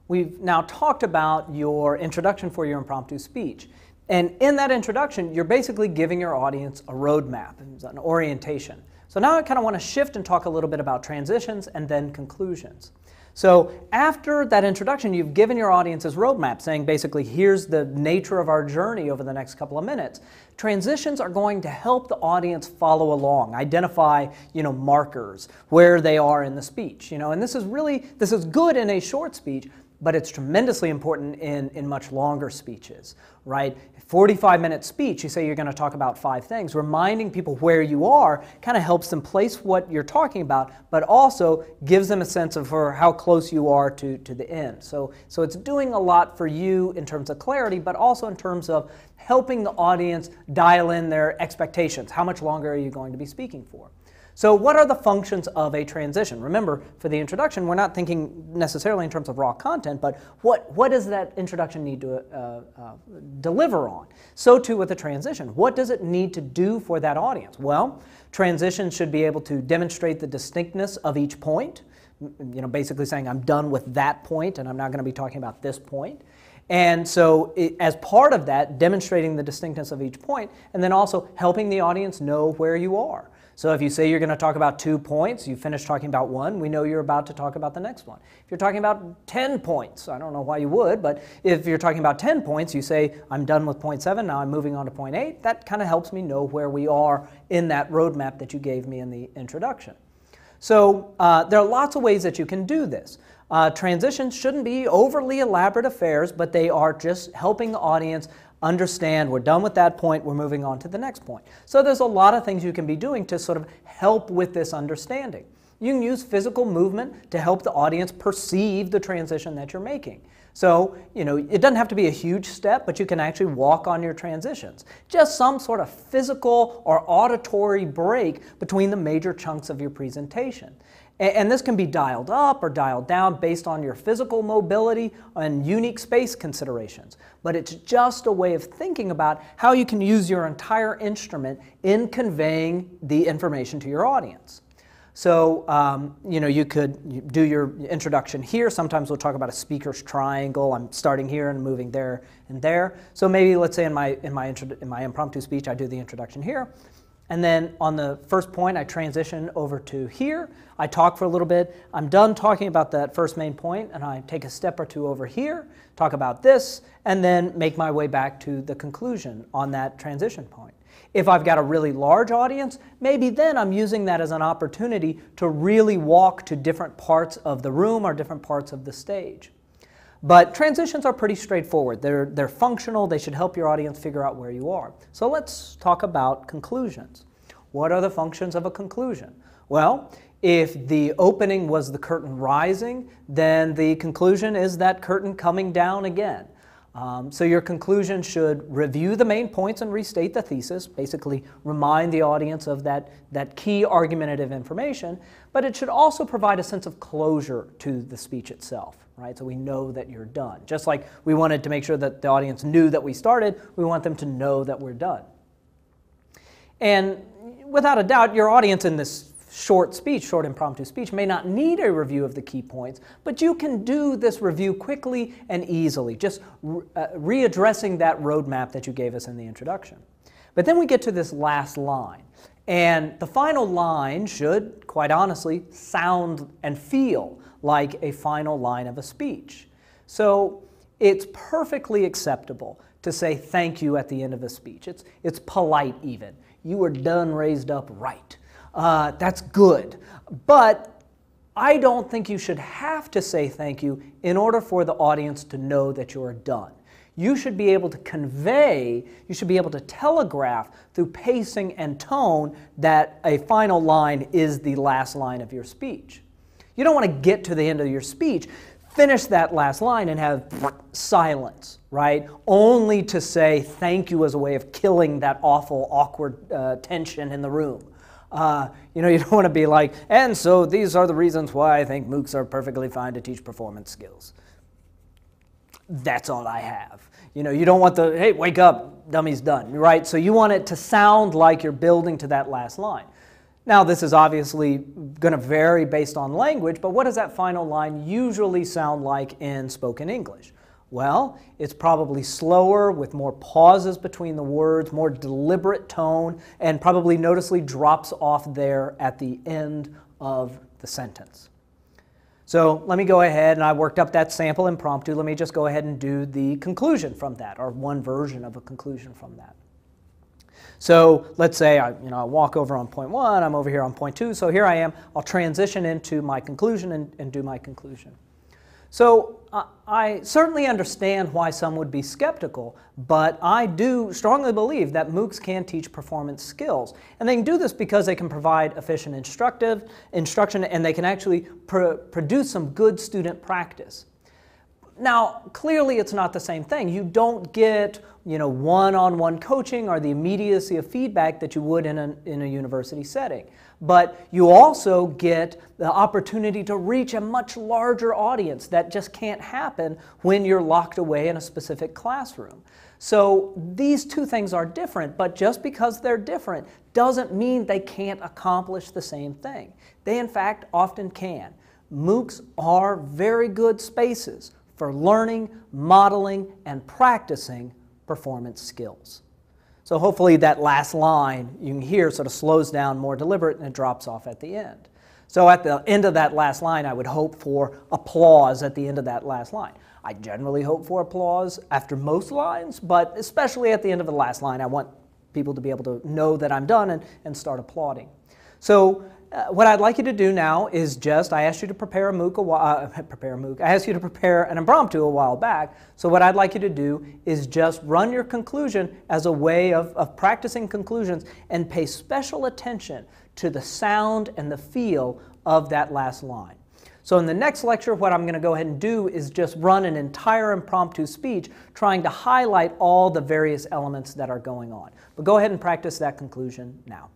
we've now talked about your introduction for your impromptu speech. And in that introduction, you're basically giving your audience a roadmap, an orientation. So now I kind of want to shift and talk a little bit about transitions and then conclusions. So after that introduction, you've given your audience this roadmap saying basically here's the nature of our journey over the next couple of minutes. Transitions are going to help the audience follow along, identify, markers, where they are in the speech. And this is good in a short speech, but it's tremendously important in much longer speeches, right? 45-minute speech, you say you're going to talk about 5 things. Reminding people where you are kind of helps them place what you're talking about, but also gives them a sense of how close you are to the end. So it's doing a lot for you in terms of clarity, but also in terms of helping the audience dial in their expectations. How much longer are you going to be speaking for? So what are the functions of a transition? Remember, for the introduction, we're not thinking necessarily in terms of raw content, but what does that introduction need to deliver on? So too with the transition. What does it need to do for that audience? Well, transitions should be able to demonstrate the distinctness of each point, basically saying I'm done with that point and I'm not going to be talking about this point. And so as part of that, demonstrating the distinctness of each point, and then also helping the audience know where you are. So if you say you're going to talk about 2 points, you finish talking about 1, we know you're about to talk about the next one. If you're talking about 10 points, I don't know why you would, but if you're talking about 10 points, you say, I'm done with point 7, now I'm moving on to point 8. That kind of helps me know where we are in that roadmap that you gave me in the introduction. So there are lots of ways that you can do this. Transitions shouldn't be overly elaborate affairs, but they are just helping the audience understand we're done with that point, we're moving on to the next point. So there's a lot of things you can be doing to sort of help with this understanding. You can use physical movement to help the audience perceive the transition that you're making. So, it doesn't have to be a huge step, but you can actually walk on your transitions. Just some sort of physical or auditory break between the major chunks of your presentation. And this can be dialed up or dialed down based on your physical mobility and unique space considerations. But it's just a way of thinking about how you can use your entire instrument in conveying the information to your audience. So, you could do your introduction here. Sometimes we'll talk about a speaker's triangle. I'm starting here and moving there and there. So maybe let's say in my impromptu speech, I do the introduction here. And then on the first point, I transition over to here. I talk for a little bit. I'm done talking about that first main point, and I take a step or 2 over here, talk about this, and then make my way back to the conclusion on that transition point. If I've got a really large audience, maybe then I'm using that as an opportunity to really walk to different parts of the room or different parts of the stage. But transitions are pretty straightforward. They're functional. They should help your audience figure out where you are. So let's talk about conclusions. What are the functions of a conclusion? Well, if the opening was the curtain rising, then the conclusion is that curtain coming down again. So your conclusion should review the main points and restate the thesis, basically remind the audience of that key argumentative information, but it should also provide a sense of closure to the speech itself, right? So we know that you're done. Just like we wanted to make sure that the audience knew that we started, we want them to know that we're done. And without a doubt, your audience in this short impromptu speech may not need a review of the key points, but you can do this review quickly and easily, just readdressing that roadmap that you gave us in the introduction. But then we get to this last line, and the final line should, quite honestly, sound and feel like a final line of a speech. So it's perfectly acceptable to say thank you at the end of a speech. It's polite even. You were done, raised up, right. That's good. But I don't think you should have to say thank you in order for the audience to know that you're done. You should be able to convey, you should be able to telegraph through pacing and tone that a final line is the last line of your speech. You don't want to get to the end of your speech, finish that last line and have silence, right? Only to say thank you as a way of killing that awful, awkward tension in the room. You don't want to be like, and so these are the reasons why I think MOOCs are perfectly fine to teach performance skills. That's all I have. You don't want the, hey, wake up, dummy's done, right? So you want it to sound like you're building to that last line. Now, this is obviously going to vary based on language, but what does that final line usually sound like in spoken English? Well, it's probably slower with more pauses between the words, more deliberate tone, and probably noticeably drops off there at the end of the sentence. So let me go ahead, and I worked up that sample impromptu. Let me just go ahead and do the conclusion from that, or one version of a conclusion from that. So let's say I walk over on point 1, I'm over here on point 2, so here I am. I'll transition into my conclusion and do my conclusion. So I certainly understand why some would be skeptical, but I do strongly believe that MOOCs can teach performance skills. And they can do this because they can provide efficient instruction, and they can actually produce some good student practice. Now, clearly it's not the same thing. You don't get one-on-one coaching or the immediacy of feedback that you would in a university setting. But you also get the opportunity to reach a much larger audience that just can't happen when you're locked away in a specific classroom. So these two things are different, but just because they're different doesn't mean they can't accomplish the same thing. They in fact often can. MOOCs are very good spaces for learning, modeling, and practicing performance skills. So hopefully that last line you can hear sort of slows down, more deliberate, and it drops off at the end. So at the end of that last line, I would hope for applause at the end of that last line. I generally hope for applause after most lines, but especially at the end of the last line, I want people to be able to know that I'm done and start applauding. So what I'd like you to do now is I asked you to prepare a MOOC I asked you to prepare an impromptu a while back. So what I'd like you to do is just run your conclusion as a way of practicing conclusions and pay special attention to the sound and the feel of that last line. So in the next lecture, what I'm going to go ahead and do is just run an entire impromptu speech trying to highlight all the various elements that are going on. But go ahead and practice that conclusion now.